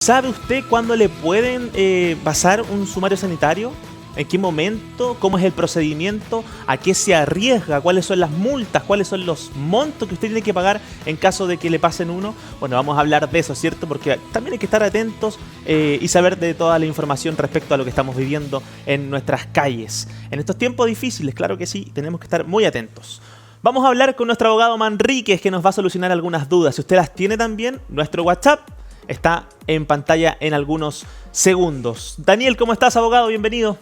¿Sabe usted cuándo le pueden pasar un sumario sanitario? ¿En qué momento? ¿Cómo es el procedimiento? ¿A qué se arriesga? ¿Cuáles son las multas? ¿Cuáles son los montos que usted tiene que pagar en caso de que le pasen uno? Bueno, vamos a hablar de eso, ¿cierto? Porque también hay que estar atentos y saber de toda la información respecto a lo que estamos viviendo en nuestras calles. En estos tiempos difíciles, claro que sí, tenemos que estar muy atentos. Vamos a hablar con nuestro abogado Manríquez, que nos va a solucionar algunas dudas. Si usted las tiene también, nuestro WhatsApp está en pantalla en algunos segundos. Daniel, ¿cómo estás, abogado? Bienvenido.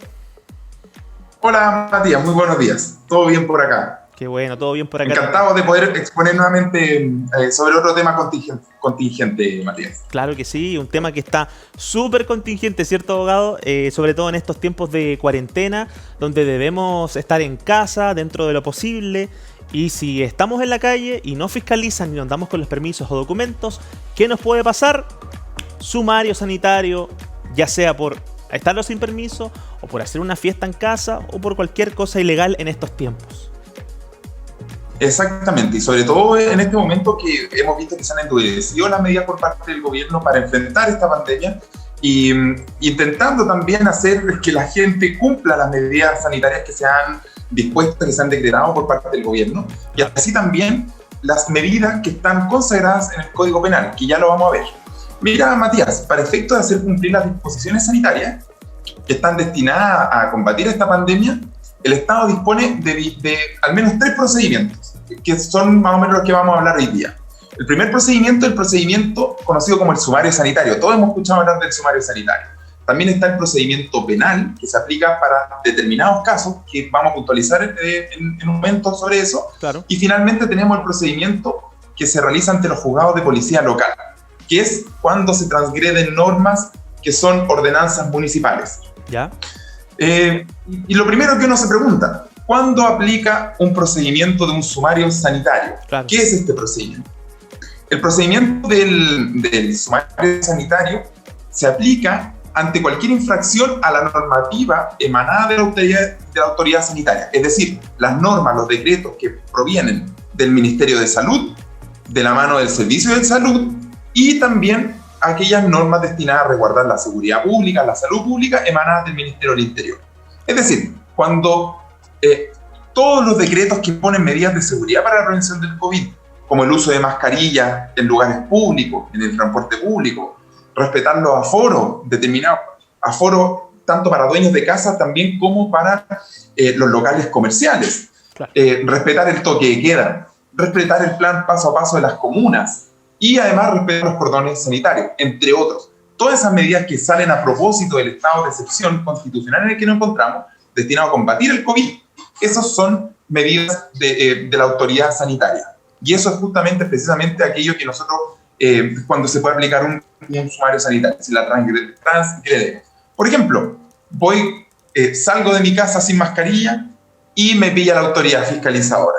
Hola, Matías, muy buenos días. ¿Todo bien por acá? Qué bueno, todo bien por acá. Encantado de poder exponer nuevamente sobre otro tema contingente, Matías. Claro que sí, un tema que está súper contingente, ¿cierto, abogado? Sobre todo en estos tiempos de cuarentena, donde debemos estar en casa dentro de lo posible. Y si estamos en la calle y no fiscalizan ni nos damos con los permisos o documentos, ¿qué nos puede pasar? Sumario sanitario, ya sea por estarlo sin permiso, o por hacer una fiesta en casa, o por cualquier cosa ilegal en estos tiempos. Exactamente, y sobre todo en este momento que hemos visto que se han endurecido las medidas por parte del gobierno para enfrentar esta pandemia y intentando también hacer que la gente cumpla las medidas sanitarias que se han dispuesto, que se han decretado por parte del gobierno, y así también las medidas que están consagradas en el Código Penal, que ya lo vamos a ver. Mira, Matías, para efecto de hacer cumplir las disposiciones sanitarias que están destinadas a combatir esta pandemia, el Estado dispone de al menos 3 procedimientos, que son más o menos los que vamos a hablar hoy día. El primer procedimiento es el procedimiento conocido como el sumario sanitario. Todos hemos escuchado hablar del sumario sanitario. También está el procedimiento penal, que se aplica para determinados casos, que vamos a puntualizar en un momento sobre eso. Claro. Y finalmente tenemos el procedimiento que se realiza ante los juzgados de policía local, que es cuando se transgreden normas que son ordenanzas municipales. ¿Ya? Y lo primero que uno se pregunta, ¿cuándo aplica un procedimiento de un sumario sanitario? Claro. ¿Qué es este procedimiento? El procedimiento del sumario sanitario se aplica ante cualquier infracción a la normativa emanada de la autoridad sanitaria. Es decir, las normas, los decretos que provienen del Ministerio de Salud, de la mano del Servicio de Salud, y también aquellas normas destinadas a resguardar la seguridad pública, la salud pública, emanadas del Ministerio del Interior. Es decir, cuando todos los decretos que imponen medidas de seguridad para la prevención del COVID, como el uso de mascarillas en lugares públicos, en el transporte público, respetar los aforos, determinados aforos tanto para dueños de casa también como para los locales comerciales, Claro. Respetar el toque de queda, respetar el plan paso a paso de las comunas y además respetar los cordones sanitarios, entre otros. Todas esas medidas que salen a propósito del estado de excepción constitucional en el que nos encontramos, destinado a combatir el COVID, esas son medidas de la autoridad sanitaria. Y eso es justamente, precisamente, aquello que nosotros, cuando se puede aplicar un sumario sanitario, si la transgredemos. Por ejemplo, salgo de mi casa sin mascarilla y me pilla la autoridad fiscalizadora.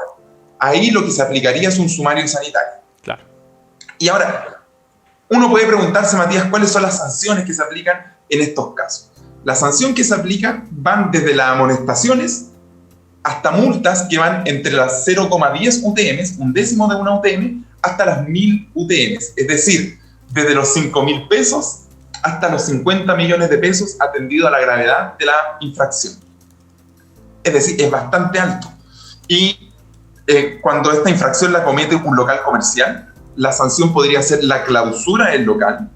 Ahí lo que se aplicaría es un sumario sanitario. Claro. Y ahora, uno puede preguntarse, Matías, ¿cuáles son las sanciones que se aplican en estos casos? La sanción que se aplica van desde las amonestaciones hasta multas que van entre las 0,10 UTM, un décimo de una UTM, hasta las 1000 UTM. Es decir, desde los 5.000 pesos hasta los 50 millones de pesos atendido a la gravedad de la infracción. Es decir, es bastante alto. Y cuando esta infracción la comete un local comercial, la sanción podría ser la clausura del local,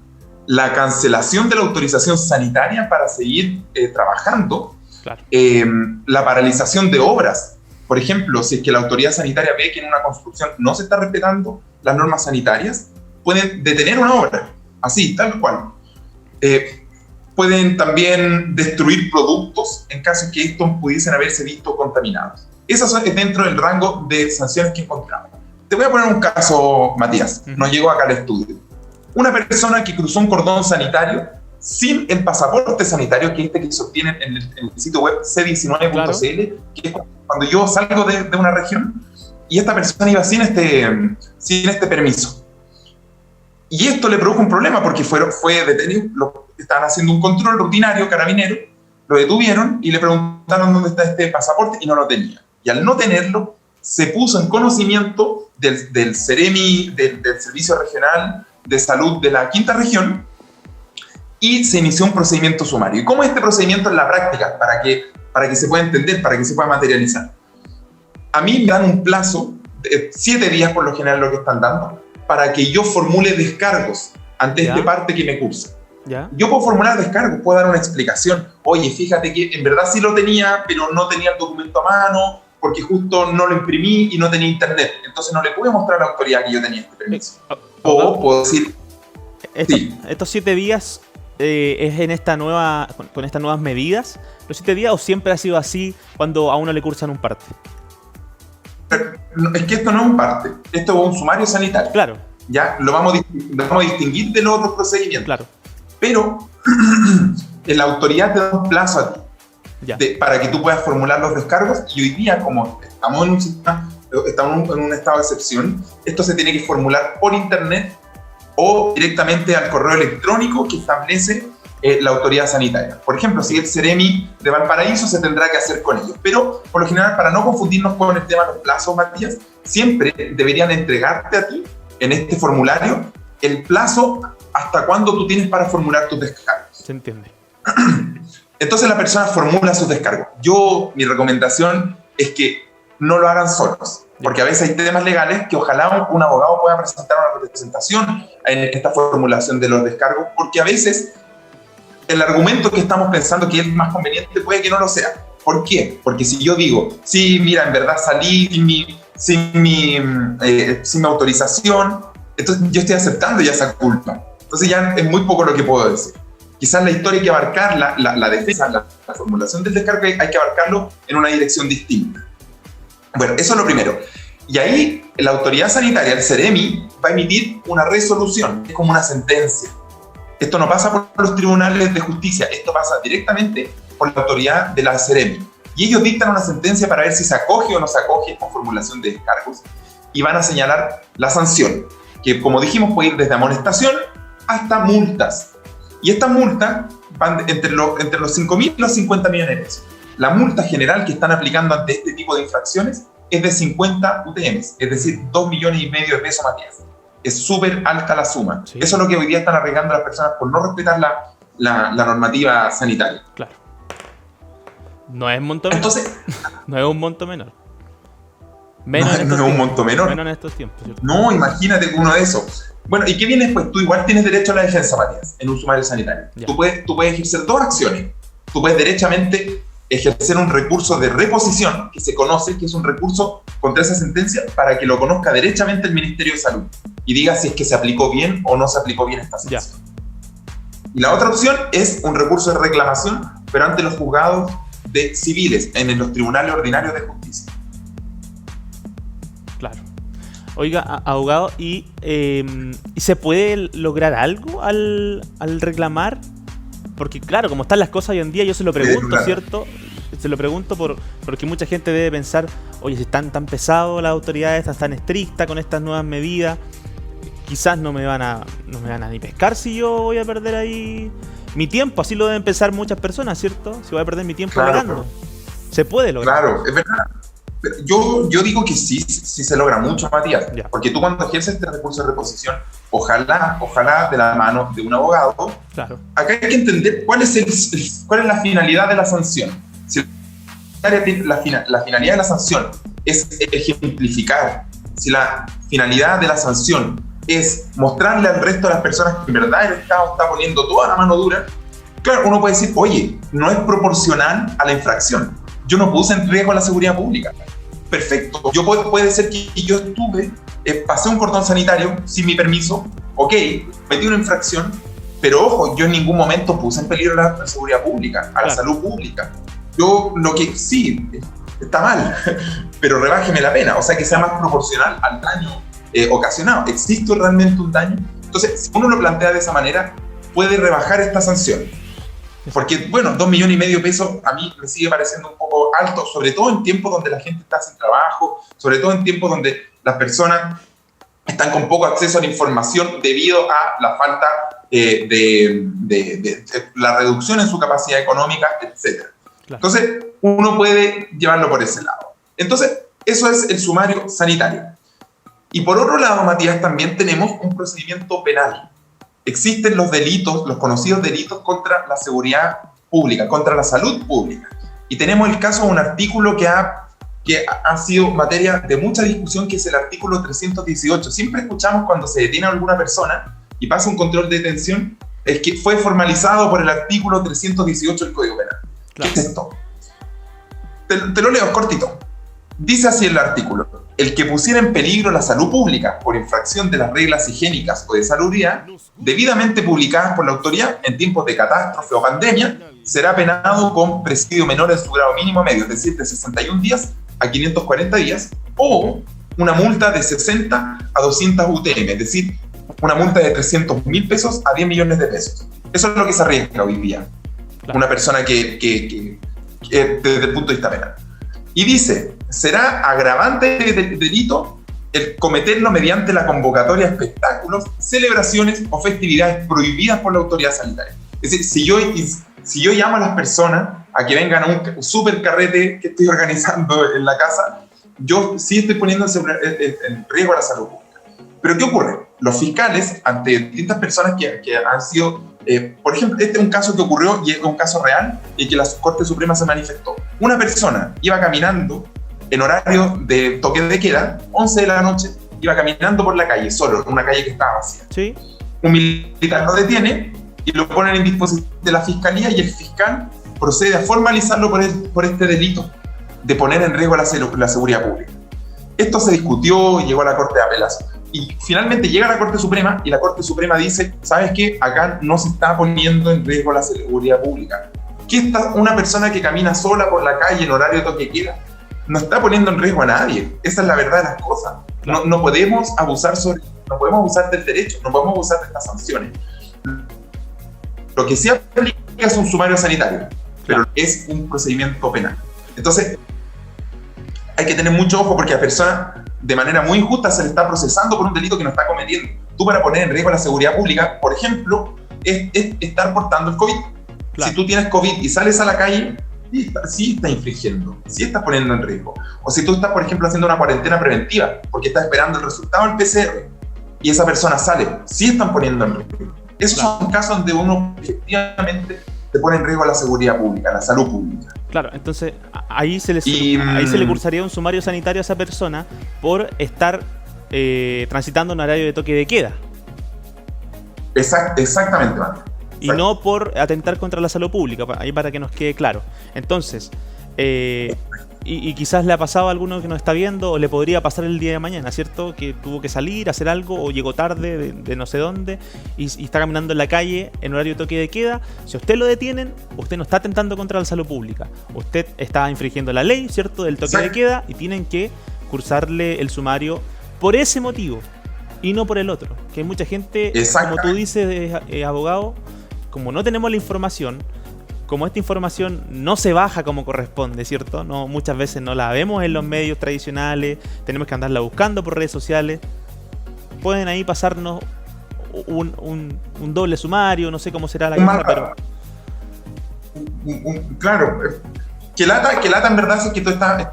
la cancelación de la autorización sanitaria para seguir trabajando, Claro. La paralización de obras. Por ejemplo, si es que la autoridad sanitaria ve que en una construcción no se está respetando las normas sanitarias, pueden detener una obra, así, tal cual. Pueden también destruir productos en caso de que estos pudiesen haberse visto contaminados. Esas son dentro del rango de sanciones que encontramos. Te voy a poner un caso, Matías. Nos llegó acá al estudio. Una persona que cruzó un cordón sanitario sin el pasaporte sanitario, que que se obtiene en el sitio web c19.cl, Claro. que es cuando yo salgo de una región, y esta persona iba sin este permiso. Y esto le produjo un problema porque fue detenido, estaban haciendo un control rutinario, carabinero, lo detuvieron y le preguntaron dónde está este pasaporte y no lo tenía. Y al no tenerlo, se puso en conocimiento del CEREMI, del Servicio Regional de Salud de la Quinta Región, y se inició un procedimiento sumario. ¿Y cómo es este procedimiento en la práctica? Para que se pueda entender, para que se pueda materializar. A mí me dan un plazo, de 7 días por lo general lo que están dando, para que yo formule descargos ante este parte que me cursa. ¿Ya? Yo puedo formular descargos, puedo dar una explicación. Oye, fíjate que en verdad sí lo tenía, pero no tenía el documento a mano, porque justo no lo imprimí y no tenía internet. Entonces no le pude mostrar a la autoridad que yo tenía este permiso. O puedo decir... Estos 7 días es en esta nueva, con estas nuevas medidas, los 7 días, o siempre ha sido así cuando a uno le cursan un parte. Es que esto no es un parte, esto es un sumario sanitario. Claro. Ya lo vamos a distinguir de los otros procedimientos. Claro. Pero la autoridad te da un plazo a ti para que tú puedas formular los descargos, y hoy día, como estamos en un sistema, estamos en un estado de excepción, esto se tiene que formular por internet o directamente al correo electrónico que establece la autoridad sanitaria. Por ejemplo, si el Ceremi de Valparaíso, se tendrá que hacer con ellos. Pero, por lo general, para no confundirnos con el tema de los plazos, Matías, siempre deberían entregarte a ti, en este formulario, el plazo hasta cuándo tú tienes para formular tus descargos. Se entiende. Entonces la persona formula sus descargos. Mi recomendación es que no lo hagan solos, porque a veces hay temas legales que ojalá un abogado pueda presentar una representación en esta formulación de los descargos, porque a veces el argumento que estamos pensando que es más conveniente puede que no lo sea. ¿Por qué? Porque si yo digo, sí, mira, en verdad salí sin mi autorización, entonces yo estoy aceptando ya esa culpa. Entonces ya es muy poco lo que puedo decir. Quizás la historia hay que abarcar, la defensa, la formulación del descargo, hay que abarcarlo en una dirección distinta. Bueno, eso es lo primero. Y ahí la autoridad sanitaria, el Ceremi, va a emitir una resolución, es como una sentencia. Esto no pasa por los tribunales de justicia, esto pasa directamente por la autoridad de la Ceremi. Y ellos dictan una sentencia para ver si se acoge o no se acoge esta formulación de descargos, y van a señalar la sanción, que como dijimos puede ir desde amonestación hasta multas. Y estas multas van entre los 5.000 y los 50 millones de pesos. La multa general que están aplicando ante este tipo de infracciones es de 50 UTMs, es decir, 2,5 millones de pesos, Matías. Es súper alta la suma. Sí. Eso es lo que hoy día están arriesgando las personas por no respetar la normativa sanitaria. Claro. No es monto menor. Entonces, no es un monto menor. No es un monto menor. Menos en estos tiempos, ¿cierto? No, imagínate uno de esos. Bueno, ¿y qué viene después? Tú igual tienes derecho a la defensa, Matías, en un sumario sanitario. Tú puedes ejercer 2 acciones. Tú puedes derechamente ejercer un recurso de reposición, que se conoce que es un recurso contra esa sentencia, para que lo conozca derechamente el Ministerio de Salud y diga si es que se aplicó bien o no se aplicó bien esta sanción. Y la otra opción es un recurso de reclamación, pero ante los juzgados de civiles, en los tribunales ordinarios de justicia. Claro. Oiga, abogado, ¿y se puede lograr algo al reclamar? Porque claro, como están las cosas hoy en día, yo se lo pregunto, claro. ¿Cierto? Se lo pregunto porque mucha gente debe pensar, oye, si están tan pesados las autoridades, están tan estrictas con estas nuevas medidas, quizás no me van a ni pescar si yo voy a perder ahí mi tiempo. Así lo deben pensar muchas personas, ¿cierto? Si voy a perder mi tiempo alegando. Se puede lograr. Claro, es verdad. Yo digo que sí se logra mucho, Matías, porque tú cuando ejerces este recurso de reposición, ojalá de la mano de un abogado, claro. Acá hay que entender cuál es la finalidad de la sanción. Si la finalidad de la sanción es ejemplificar, si la finalidad de la sanción es mostrarle al resto de las personas que en verdad el Estado está poniendo toda la mano dura, claro, uno puede decir, oye, no es proporcional a la infracción. Yo no puse en riesgo la seguridad pública. Perfecto. Puede ser que yo pasé un cordón sanitario sin mi permiso, ok, metí una infracción, pero ojo, yo en ningún momento puse en peligro la seguridad pública, a la salud pública. Yo lo que sí, está mal, pero rebájeme la pena, o sea, que sea más proporcional al daño ocasionado. ¿Existe realmente un daño? Entonces, si uno lo plantea de esa manera, puede rebajar esta sanción. Porque, bueno, 2,5 millones de pesos a mí me sigue pareciendo un poco alto, sobre todo en tiempos donde la gente está sin trabajo, sobre todo en tiempos donde las personas están con poco acceso a la información debido a la falta de la reducción en su capacidad económica, etc. Claro. Entonces, uno puede llevarlo por ese lado. Entonces, eso es el sumario sanitario. Y por otro lado, Matías, también tenemos un procedimiento penal. existen los delitos, los conocidos delitos contra la seguridad pública, contra la salud pública. Y tenemos el caso de un artículo que ha sido materia de mucha discusión, que es el artículo 318. Siempre escuchamos cuando se detiene a alguna persona y pasa un control de detención, es que fue formalizado por el artículo 318 del Código Penal. Claro. ¿Qué es esto? Te lo leo cortito. Dice así el artículo: el que pusiera en peligro la salud pública por infracción de las reglas higiénicas o de salubridad debidamente publicadas por la autoridad en tiempos de catástrofe o pandemia, será penado con presidio menor en su grado mínimo a medio, es decir, de 61 días a 540 días, o una multa de 60 a 200 UTM, es decir, una multa de 300.000 pesos a 10 millones de pesos. Eso es lo que se arriesga hoy día una persona que desde el punto de vista penal. Y dice, será agravante de delito el cometerlo mediante la convocatoria a espectáculos, celebraciones o festividades prohibidas por la autoridad sanitaria. Es decir, si yo llamo a las personas a que vengan a un super carrete que estoy organizando en la casa, yo sí estoy poniendo en riesgo la salud pública. Pero ¿qué ocurre? Los fiscales, ante distintas personas que han sido, por ejemplo, este es un caso que ocurrió y es un caso real y que la Corte Suprema se manifestó. Una persona iba caminando en horario de toque de queda, 11 de la noche, iba caminando por la calle, solo, en una calle que estaba vacía. ¿Sí? Un militar lo detiene y lo pone en disposición de la fiscalía, y el fiscal procede a formalizarlo por este delito de poner en riesgo la seguridad pública. Esto se discutió y llegó a la Corte de Apelación. Y finalmente llega a la Corte Suprema y la Corte Suprema dice, ¿sabes qué? Acá no se está poniendo en riesgo la seguridad pública. ¿Qué está una persona que camina sola por la calle en horario de toque de queda? No está poniendo en riesgo a nadie. Esa es la verdad de las cosas. No podemos abusar del derecho, no podemos abusar de estas sanciones. Lo que sí aplica es un sumario sanitario, pero es un procedimiento penal. Entonces, hay que tener mucho ojo, porque a la persona, de manera muy injusta, se le está procesando por un delito que no está cometiendo. Tú, para poner en riesgo la seguridad pública, por ejemplo, es estar portando el COVID. Claro. Si tú tienes COVID y sales a la calle, sí estás infringiendo, sí estás poniendo en riesgo. O si tú estás, por ejemplo, haciendo una cuarentena preventiva porque estás esperando el resultado del PCR y esa persona sale, sí están poniendo en riesgo. Esos son casos donde uno efectivamente te pone en riesgo la seguridad pública, la salud pública. Claro, entonces ahí se le cursaría un sumario sanitario a esa persona por estar transitando un horario de toque de queda. Exactamente, man. Y no por atentar contra la salud pública, ahí para que nos quede claro. Entonces, y quizás le ha pasado a alguno que nos está viendo, o le podría pasar el día de mañana, ¿cierto? Que tuvo que salir a hacer algo, o llegó tarde de no sé dónde, y está caminando en la calle en horario de toque de queda. Si a usted lo detienen, usted no está atentando contra la salud pública. Usted está infringiendo la ley, ¿cierto? Del toque de queda, y tienen que cursarle el sumario por ese motivo, y no por el otro. Que hay mucha gente, como tú dices, abogado, como no tenemos la información, como esta información no se baja como corresponde, ¿cierto? No, muchas veces no la vemos en los medios tradicionales, tenemos que andarla buscando por redes sociales. Pueden ahí pasarnos un doble sumario, no sé cómo será la cosa, pero... Claro, que lata en verdad es que tú estás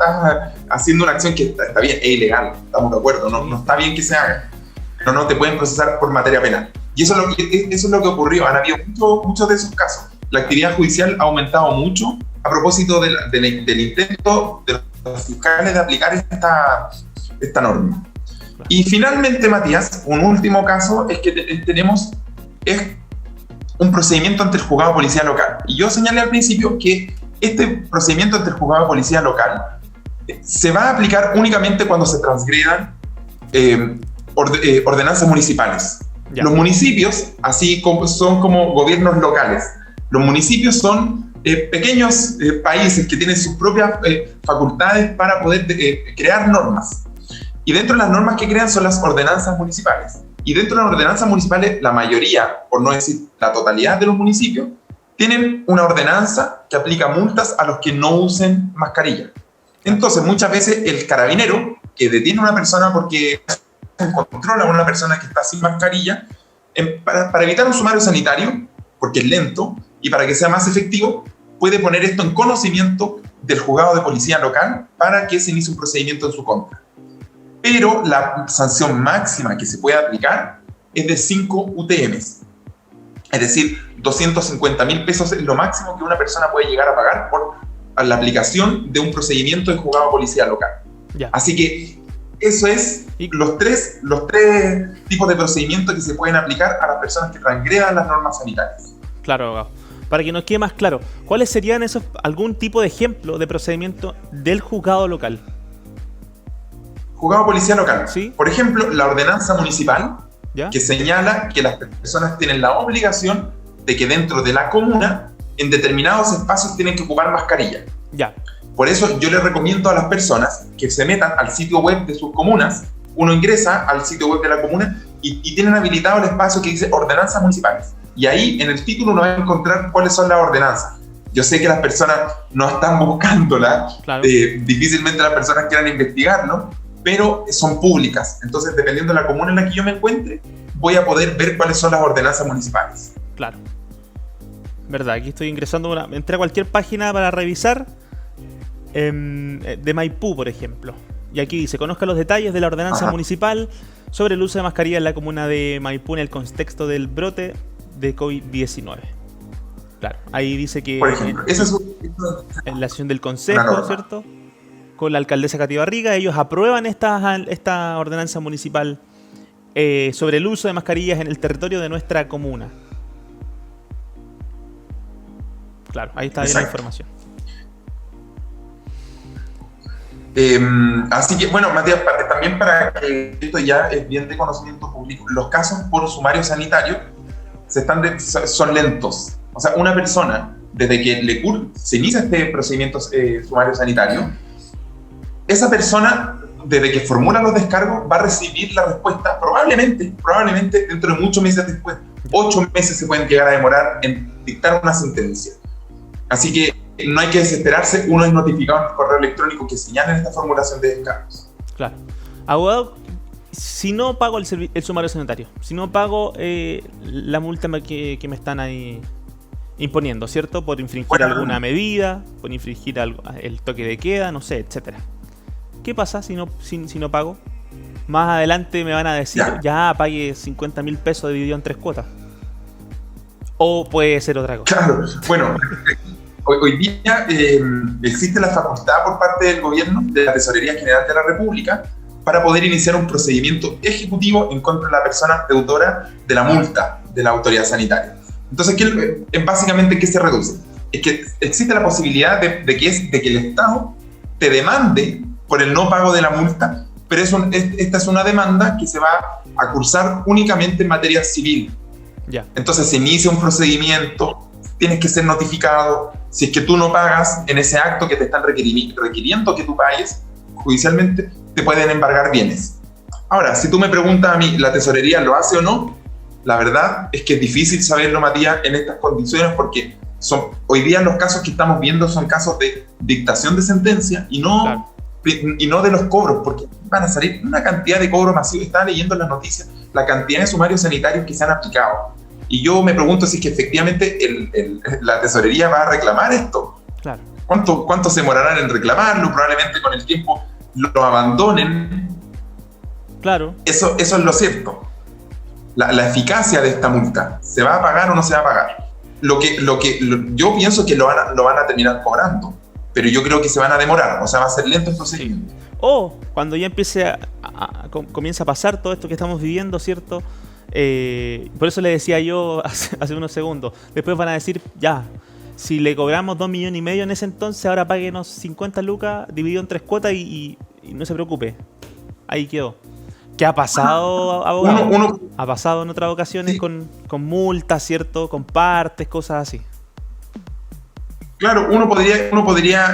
haciendo una acción que está bien, es ilegal, estamos de acuerdo, no está bien que se haga, pero no te pueden procesar por materia penal. Y eso es lo que ocurrió. Han habido muchos de esos casos. La actividad judicial ha aumentado mucho a propósito del intento de los fiscales de aplicar esta norma. Y finalmente, Matías, un último caso es que tenemos un procedimiento ante el juzgado de policía local. Y yo señalé al principio que este procedimiento ante el juzgado de policía local se va a aplicar únicamente cuando se transgredan ordenanzas municipales. Ya. Los municipios, así como son como gobiernos locales, los municipios son pequeños países que tienen sus propias facultades para poder crear normas. Y dentro de las normas que crean son las ordenanzas municipales. Y dentro de las ordenanzas municipales, la mayoría, por no decir la totalidad de los municipios, tienen una ordenanza que aplica multas a los que no usen mascarilla. Entonces, muchas veces el carabinero que detiene a una persona porque controla a una persona que está sin mascarilla, para evitar un sumario sanitario, porque es lento, y para que sea más efectivo, puede poner esto en conocimiento del juzgado de policía local para que se inicie un procedimiento en su contra. Pero la sanción máxima que se puede aplicar es de 5 UTMs. Es decir, 250.000 pesos es lo máximo que una persona puede llegar a pagar por la aplicación de un procedimiento de juzgado de policía local. Ya. Así que eso es los tres tipos de procedimientos que se pueden aplicar a las personas que transgredan las normas sanitarias. Claro, abogado. Para que nos quede más claro, ¿cuáles serían esos, algún tipo de ejemplo de procedimiento del juzgado local? Juzgado de policía local. ¿Sí? Por ejemplo, la ordenanza municipal, ¿Ya? que señala que las personas tienen la obligación de que dentro de la comuna, en determinados espacios, tienen que ocupar mascarilla. Ya. Por eso yo les recomiendo a las personas que se metan al sitio web de sus comunas. Uno ingresa al sitio web de la comuna y tienen habilitado el espacio que dice ordenanzas municipales. Y ahí en el título uno va a encontrar cuáles son las ordenanzas. Yo sé que las personas no están buscándolas, Claro. Difícilmente las personas quieran investigarlo, pero son públicas. Entonces, dependiendo de la comuna en la que yo me encuentre, voy a poder ver cuáles son las ordenanzas municipales. Claro. Verdad, aquí estoy ingresando, entré a cualquier página para revisar de Maipú, por ejemplo. Y aquí dice, conozca los detalles de la ordenanza municipal sobre el uso de mascarilla en la comuna de Maipú en el contexto del brote de COVID-19. Claro, ahí dice que Por ejemplo, esa es en la sesión del consejo, ¿cierto? Con la alcaldesa Katy Barriga, ellos aprueban esta ordenanza municipal sobre el uso de mascarillas en el territorio de nuestra comuna. Claro, ahí está bien la información. Así que, bueno, Matías, también para que esto ya es bien de conocimiento público, los casos por sumario sanitario son lentos. O sea, una persona, desde que se inicia este procedimiento sumario sanitario, esa persona, desde que formula los descargos, va a recibir la respuesta probablemente dentro de muchos meses después. 8 meses se pueden llegar a demorar en dictar una sentencia. Así que no hay que desesperarse, uno es notificado en el correo electrónico que señalen esta formulación de descargos. Claro. Abogado, si no pago el sumario sanitario, si no pago la multa que me están ahí imponiendo, ¿cierto? Por infringir alguna medida, por infringir el toque de queda, no sé, etcétera. ¿Qué pasa si no pago? Más adelante me van a decir, ya pague 50.000 pesos dividido en 3 cuotas. O puede ser otra cosa. Claro, bueno, hoy día existe la facultad por parte del gobierno, de la Tesorería General de la República, para poder iniciar un procedimiento ejecutivo en contra de la persona deudora de la multa de la autoridad sanitaria. Entonces, básicamente, ¿qué se reduce? Es que existe la posibilidad de que el Estado te demande por el no pago de la multa, pero esta es una demanda que se va a cursar únicamente en materia civil. Ya. Entonces se inicia un procedimiento, tienes que ser notificado. Si es que tú no pagas en ese acto que te están requiriendo que tú pagues, judicialmente te pueden embargar bienes. Ahora, si tú me preguntas a mí, ¿la tesorería lo hace o no? La verdad es que es difícil saberlo, Matías, en estas condiciones, porque hoy día los casos que estamos viendo son casos de dictación de sentencia y no de los cobros, porque van a salir una cantidad de cobros masivos. Estaba leyendo en las noticias la cantidad de sumarios sanitarios que se han aplicado. Y yo me pregunto si es que efectivamente la tesorería va a reclamar esto. Claro. ¿Cuánto se demorarán en reclamarlo? Probablemente con el tiempo lo abandonen. Claro. Eso es lo cierto. La eficacia de esta multa, ¿se va a pagar o no se va a pagar? Yo pienso que lo van a terminar cobrando, pero yo creo que se van a demorar, o sea, va a ser lento el procedimiento. O cuando ya empiece comienza a pasar todo esto que estamos viviendo, ¿cierto? Por eso le decía yo hace unos segundos, después van a decir, ya, si le cobramos 2,5 millones en ese entonces, ahora páguenos 50 lucas dividido en 3 cuotas y no se preocupe, ahí quedó. ¿Qué ha pasado, abogado? Ha pasado en otras ocasiones, sí, con multas, ¿cierto? Con partes, cosas así. Claro, uno podría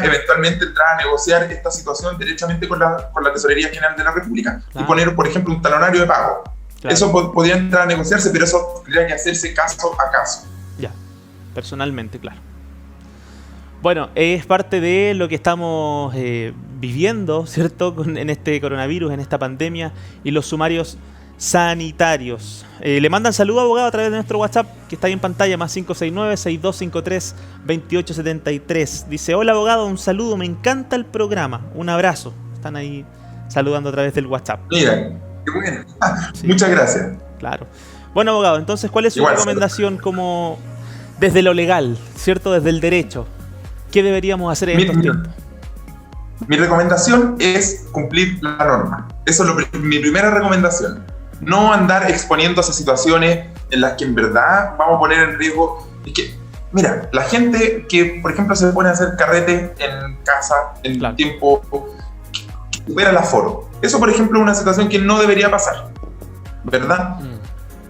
eventualmente entrar a negociar esta situación derechamente con la Tesorería General de la República, claro, y poner, por ejemplo, un talonario de pago. Claro. Eso podría entrar a negociarse, pero eso tendría que hacerse caso a caso. Ya, personalmente, claro. Bueno, es parte de lo que estamos viviendo, ¿cierto? En este coronavirus, en esta pandemia y los sumarios sanitarios. Le mandan saludo, abogado, a través de nuestro WhatsApp que está ahí en pantalla, más 569-6253-2873. Dice, hola, abogado, un saludo, me encanta el programa, un abrazo. Están ahí saludando a través del WhatsApp. Mira, qué bueno. Sí. Muchas gracias. Claro. Bueno, abogado, entonces, ¿cuál es su recomendación como desde lo legal, ¿cierto? Desde el derecho. ¿Qué deberíamos hacer en estos tiempos? Mi recomendación es cumplir la norma. Eso es mi primera recomendación. No andar exponiéndose a situaciones en las que en verdad vamos a poner en riesgo. Es que, mira, la gente que, por ejemplo, se pone a hacer carrete en casa en tiempo que supera el aforo. Eso, por ejemplo, es una situación que no debería pasar, ¿verdad?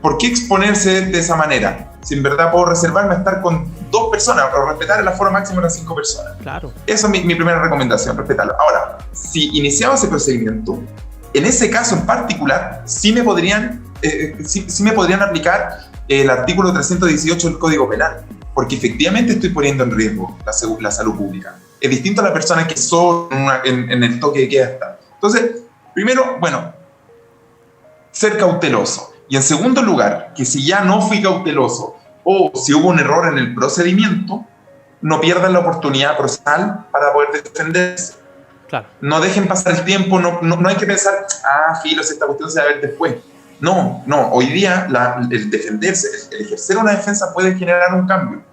¿Por qué exponerse de esa manera? Si en verdad puedo reservarme a estar con 2 personas o respetar el aforo máximo de 5 personas. Claro. Esa es mi primera recomendación, respetarlo. Ahora, si iniciaba ese procedimiento, en ese caso en particular, sí me podrían aplicar el artículo 318 del Código Penal, porque efectivamente estoy poniendo en riesgo la salud pública. Es distinto a la persona que solo en el toque de queda está. Entonces, primero, bueno, ser cauteloso. Y en segundo lugar, que si ya no fui cauteloso o si hubo un error en el procedimiento, no pierdan la oportunidad procesal para poder defenderse. Claro. No dejen pasar el tiempo, no hay que pensar, filos, esta cuestión se va a ver después. No, hoy día el defenderse, el ejercer una defensa puede generar un cambio.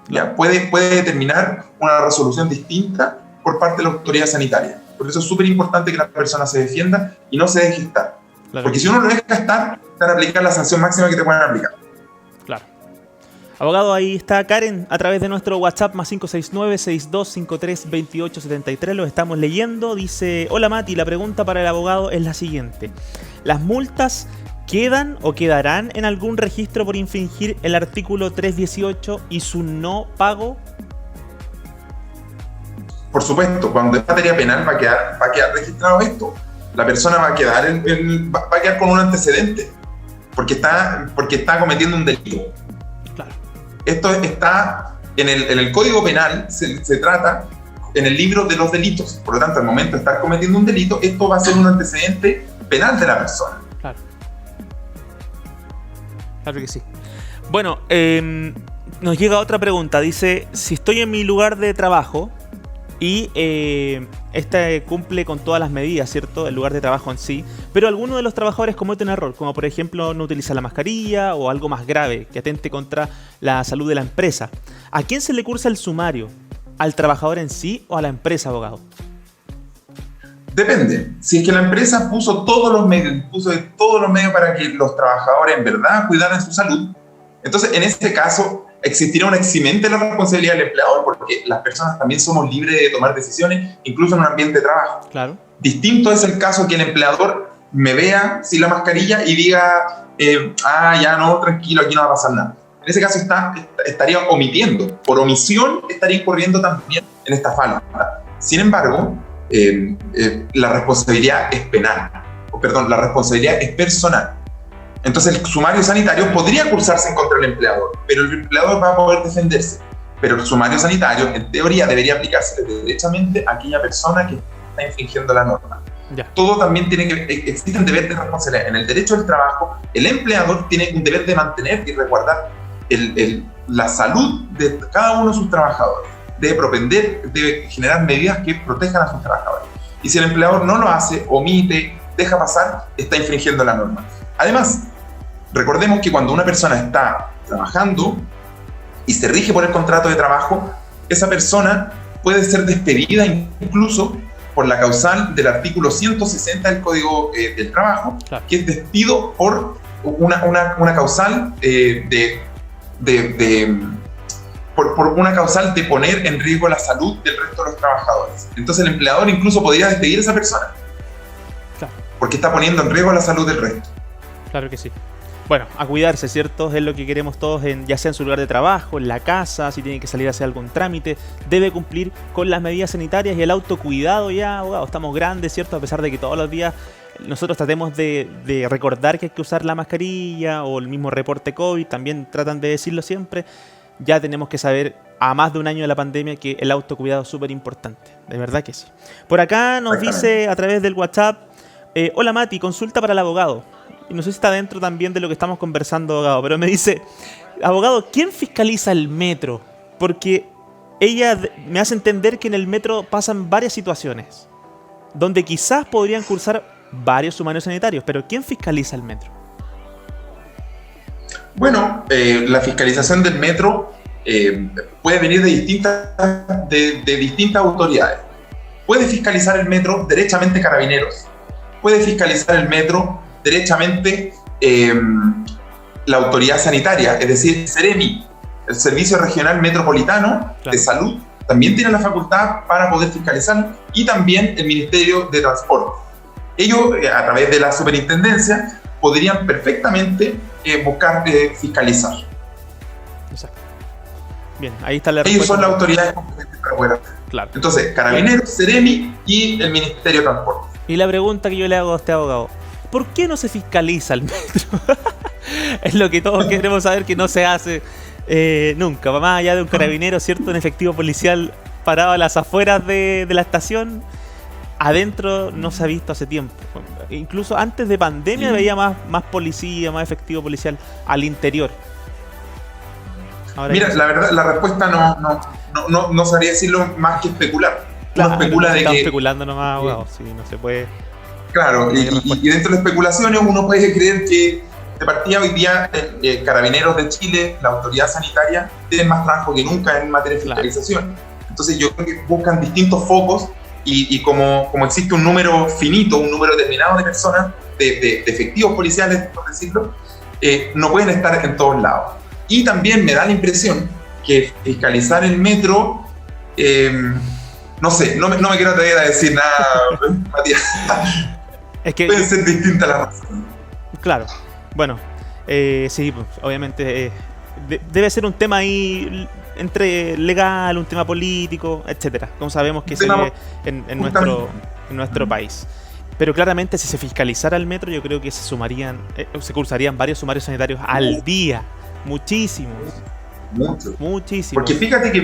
¿Ya? Puede determinar una resolución distinta por parte de la autoridad sanitaria. Por eso es súper importante que la persona se defienda y no se deje estar. Claro. Porque si uno lo deja estar, te van a aplicar la sanción máxima que te pueden aplicar. Claro. Abogado, ahí está Karen a través de nuestro WhatsApp más 569-6253-2873. Lo estamos leyendo. Dice: hola Mati, la pregunta para el abogado es la siguiente. ¿Las multas quedan o quedarán en algún registro por infringir el artículo 318 y su no pago? Por supuesto, cuando es materia penal va a quedar registrado esto. La persona va a quedar con un antecedente porque está cometiendo un delito. Claro. Esto está en el Código Penal, se trata en el libro de los delitos. Por lo tanto, al momento de estar cometiendo un delito, esto va a ser un antecedente penal de la persona. Claro. Claro que sí. Bueno, nos llega otra pregunta. Dice: si estoy en mi lugar de trabajo y este cumple con todas las medidas, ¿cierto? El lugar de trabajo en sí, pero alguno de los trabajadores comete un error, como por ejemplo no utilizar la mascarilla o algo más grave que atente contra la salud de la empresa. ¿A quién se le cursa el sumario? ¿Al trabajador en sí o a la empresa, abogado? Depende. Si es que la empresa puso todos los medios para que los trabajadores en verdad cuidaran su salud, entonces en este caso existirá un eximente de la responsabilidad del empleador, porque las personas también somos libres de tomar decisiones, incluso en un ambiente de trabajo. Claro. Distinto es el caso que el empleador me vea sin la mascarilla y diga, ya no, tranquilo, aquí no va a pasar nada. En ese caso estaría omitiendo. Por omisión estaría incurriendo también en esta falta. Sin embargo, la responsabilidad es penal. La responsabilidad es personal. Entonces el sumario sanitario podría cursarse en contra del empleador, pero el empleador va a poder defenderse. Pero el sumario sanitario, en teoría, debería aplicarse derechamente a aquella persona que está infringiendo la norma. Ya. Todo también existe un deber de responsabilidad. En el derecho del trabajo, el empleador tiene un deber de mantener y resguardar la salud de cada uno de sus trabajadores. Debe generar medidas que protejan a sus trabajadores. Y si el empleador no lo hace, omite, deja pasar, está infringiendo la norma. Además, recordemos que cuando una persona está trabajando y se rige por el contrato de trabajo, esa persona puede ser despedida incluso por la causal del artículo 160 del Código del Trabajo, claro, que es despido por una causal por una causal de poner en riesgo la salud del resto de los trabajadores. Entonces el empleador incluso podría despedir a esa persona, claro, porque está poniendo en riesgo la salud del resto. Claro que sí. Bueno, a cuidarse, ¿cierto? Es lo que queremos todos, ya sea en su lugar de trabajo, en la casa, si tiene que salir a hacer algún trámite, debe cumplir con las medidas sanitarias y el autocuidado ya, abogado. Estamos grandes, ¿cierto? A pesar de que todos los días nosotros tratemos de recordar que hay que usar la mascarilla o el mismo reporte COVID, también tratan de decirlo siempre. Ya tenemos que saber, a más de un año de la pandemia, que el autocuidado es súper importante. De verdad que sí. Por acá nos dice a través del WhatsApp: hola Mati, consulta para el abogado. Y no sé si está dentro también de lo que estamos conversando, abogado, pero me dice: abogado, ¿quién fiscaliza el metro? Porque ella me hace entender que en el metro pasan varias situaciones donde quizás podrían cursar varios sumarios sanitarios, pero ¿quién fiscaliza el metro? Bueno, la fiscalización del metro puede venir de distintas autoridades. Puede fiscalizar el metro derechamente Carabineros, puede fiscalizar el metro derechamente la autoridad sanitaria, es decir, Seremi, el Servicio Regional Metropolitano de Salud, también tiene la facultad para poder fiscalizar, y también el Ministerio de Transporte. Ellos, a través de la superintendencia, podrían perfectamente buscar fiscalizar. Exacto. Bien, ahí está la respuesta. Ellos son las autoridades competentes para poder hacer. Claro. Entonces, Carabineros, Seremi y el Ministerio de Transporte. Y la pregunta que yo le hago a este abogado: ¿por qué no se fiscaliza el metro? Es lo que todos queremos saber, que no se hace nunca. Más allá de un carabinero, ¿cierto? Un efectivo policial parado a las afueras de la estación, adentro no se ha visto hace tiempo. Incluso antes de pandemia veía más policía, más efectivo policial al interior. Ahora mira, la verdad, la respuesta no sabría decirlo más que especular. Claro, uno especula de que... especulando nomás, abogado, sí, no se puede... Claro, y dentro de las especulaciones uno puede creer que de partida hoy día Carabineros de Chile, la autoridad sanitaria, tienen más trabajo que nunca en materia de fiscalización. Claro. Entonces yo creo que buscan distintos focos y como existe un número finito, un número determinado de personas, de efectivos policiales, por decirlo, no pueden estar en todos lados. Y también me da la impresión que fiscalizar el metro, no sé, no me quiero atrever a decir nada, Matías. Es que pueden ser distintas las razones. Claro, bueno, sí, pues, obviamente debe ser un tema ahí entre legal, un tema político, etcétera, como sabemos que se ve en nuestro país. Pero claramente si se fiscalizara el metro, yo creo que se cursarían varios sumarios sanitarios al día. Muchísimos. Muchísimos. Porque fíjate que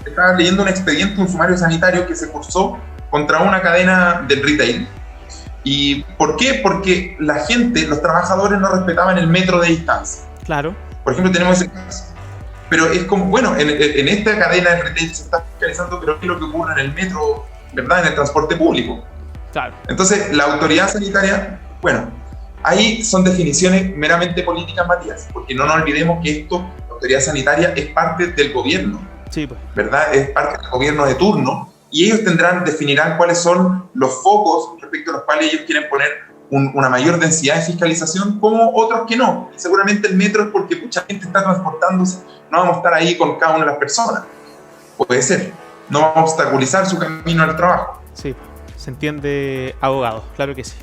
estaba leyendo un expediente, un sumario sanitario que se cursó contra una cadena del retail. ¿Y por qué? Porque la gente, los trabajadores no respetaban el metro de distancia. Claro. Por ejemplo, tenemos ese caso. Pero es como, bueno, en esta cadena del retail se está fiscalizando, pero ¿qué es lo que ocurre en el metro, verdad? En el transporte público. Claro. Entonces, la autoridad sanitaria, bueno, ahí son definiciones meramente políticas, Matías, porque no nos olvidemos que la autoridad sanitaria es parte del gobierno, sí, pues. ¿Verdad? Es parte del gobierno de turno, y ellos definirán cuáles son los focos respecto a los cuales ellos quieren poner una mayor densidad de fiscalización, como otros que no. Y seguramente el metro es porque mucha gente está transportándose, no vamos a estar ahí con cada una de las personas. Puede ser, no vamos a obstaculizar su camino al trabajo. Sí, se entiende, abogado, claro que sí.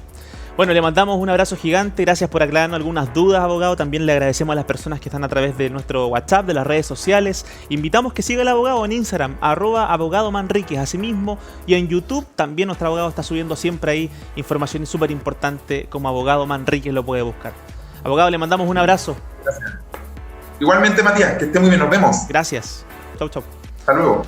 Bueno, le mandamos un abrazo gigante, gracias por aclararnos algunas dudas, abogado. También le agradecemos a las personas que están a través de nuestro WhatsApp, de las redes sociales. Invitamos que siga al abogado en Instagram, @abogadomanriquez, asimismo. Y en YouTube también nuestro abogado está subiendo siempre ahí información súper importante, como Abogado Manríquez lo puede buscar. Abogado, le mandamos un abrazo. Gracias. Igualmente, Matías, que esté muy bien, nos vemos. Gracias. Chau, chau. Hasta luego.